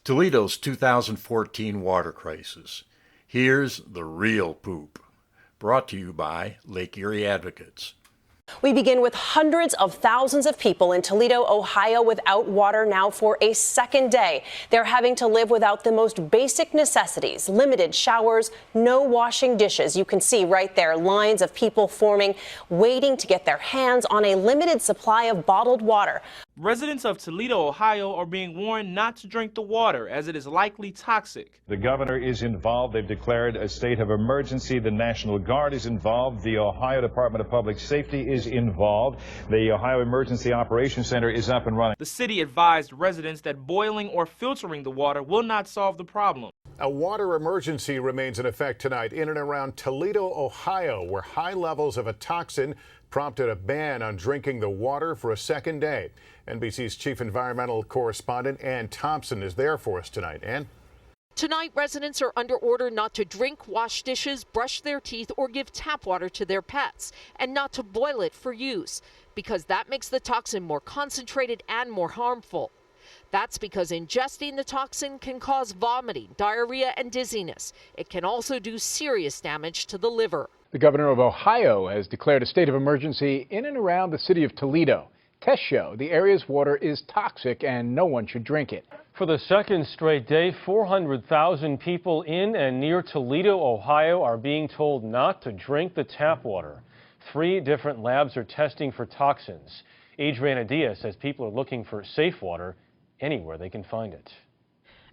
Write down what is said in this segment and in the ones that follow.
Toledo's 2014 water crisis. Here's the real poop. Brought to you by Lake Erie Advocates. We begin with hundreds of thousands of people in Toledo, Ohio, without water now for a second day. They're having to live without the most basic necessities, limited showers, no washing dishes. You can see right there lines of people forming, waiting to get their hands on a limited supply of bottled water. Residents of Toledo, Ohio are being warned not to drink the water as it is likely toxic. The governor is involved. They've declared a state of emergency. The National Guard is involved. The Ohio Department of Public Safety is involved. The Ohio Emergency Operations Center is up and running. The city advised residents that boiling or filtering the water will not solve the problem. A water emergency remains in effect tonight in and around Toledo, Ohio, where high levels of a toxin prompted a ban on drinking the water for a second day. NBC's chief environmental correspondent Ann Thompson is there for us tonight. Ann? Tonight, residents are under order not to drink, wash dishes, brush their teeth, or give tap water to their pets, and not to boil it for use, because that makes the toxin more concentrated and more harmful. That's because ingesting the toxin can cause vomiting, diarrhea, and dizziness. It can also do serious damage to the liver. The governor of Ohio has declared a state of emergency in and around the city of Toledo. Tests show the area's water is toxic and no one should drink it. For the second straight day, 400,000 people in and near Toledo, Ohio are being told not to drink the tap water. 3 different labs are testing for toxins. Adriana Diaz says people are looking for safe water anywhere they can find it.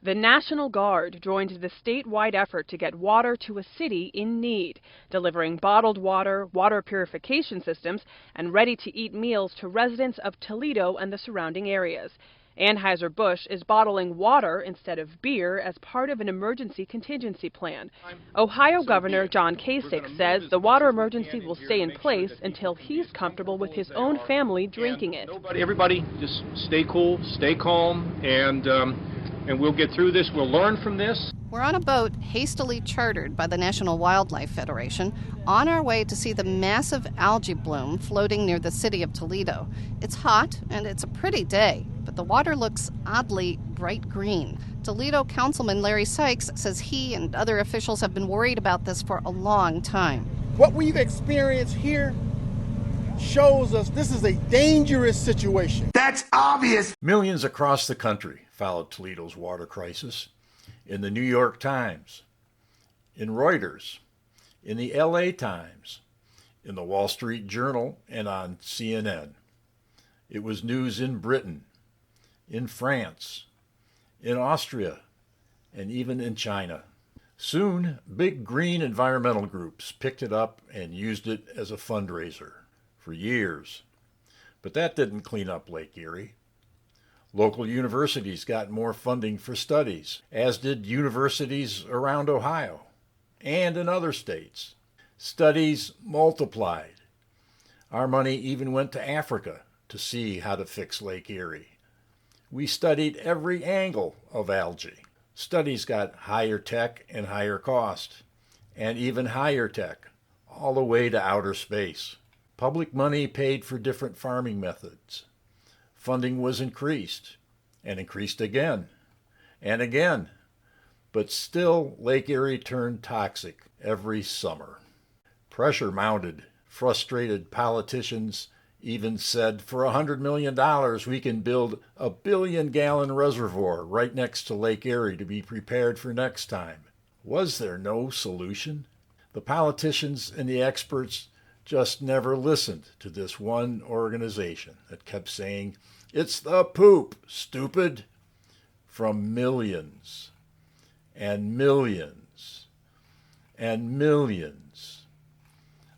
The National Guard joined the statewide effort to get water to a city in need, delivering bottled water, water purification systems, and ready-to-eat meals to residents of Toledo and the surrounding areas. Anheuser-Busch is bottling water instead of beer as part of an emergency contingency plan. Ohio Governor John Kasich says the water emergency will stay in place until he's comfortable with his own family drinking it. Everybody just stay cool, stay calm, and we'll get through this. We'll learn from this. We're on a boat hastily chartered by the National Wildlife Federation on our way to see the massive algae bloom floating near the city of Toledo. It's hot and it's a pretty day, but the water looks oddly bright green. Toledo Councilman Larry Sykes says he and other officials have been worried about this for a long time. What we've experienced here shows us this is a dangerous situation. That's obvious. Millions across the country followed Toledo's water crisis. In the New York Times, in Reuters, in the L.A. Times, in the Wall Street Journal, and on CNN. It was news in Britain, in France, in Austria, and even in China. Soon, big green environmental groups picked it up and used it as a fundraiser for years. But that didn't clean up Lake Erie. Local universities got more funding for studies, as did universities around Ohio and in other states. Studies multiplied. Our money even went to Africa to see how to fix Lake Erie. We studied every angle of algae. Studies got higher tech and higher cost, and even higher tech, all the way to outer space. Public money paid for different farming methods. Funding was increased, and increased again, and again. But still, Lake Erie turned toxic every summer. Pressure mounted. Frustrated politicians even said, for $100 million, we can build a 1 billion-gallon reservoir right next to Lake Erie to be prepared for next time. Was there no solution? The politicians and the experts just never listened to this one organization that kept saying, "It's the poop, stupid," from millions and millions and millions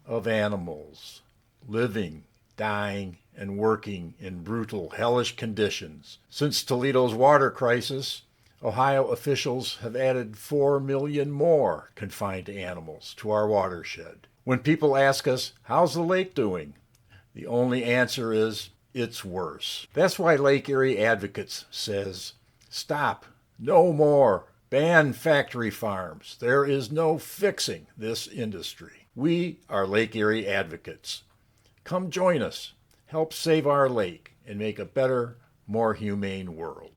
of animals living, dying, and working in brutal, hellish conditions. Since Toledo's water crisis, Ohio officials have added 4 million more confined animals to our watershed. When people ask us, how's the lake doing? The only answer is, it's worse. That's why Lake Erie Advocates says, stop, no more, ban factory farms. There is no fixing this industry. We are Lake Erie Advocates. Come join us, help save our lake, and make a better, more humane world.